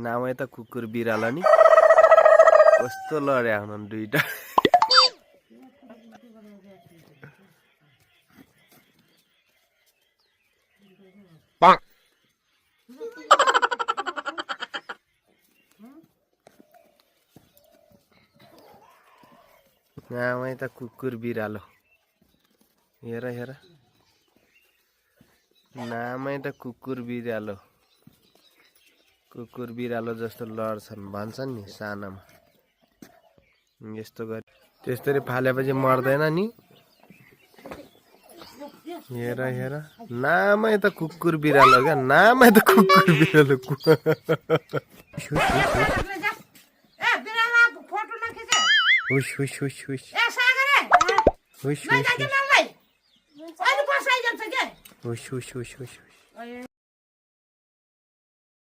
नामै त कुकुर बिरालो नि कस्तो लड्या हुन दुईटा नामै त कुकुर बिरालो हेर हेर नामै त कुकुर बिरालो जस्तो लड्छन् भन्छन् नि सानामा यस्तो गरी त्यसरी फालेपछि मर्दैन नि हेर हेर नामै त कुकुर बिरालो क्या नामै त कुकुर बिरालो हुश हुश हुश हुश हुश हुश हुश हुश हुश हुश हुश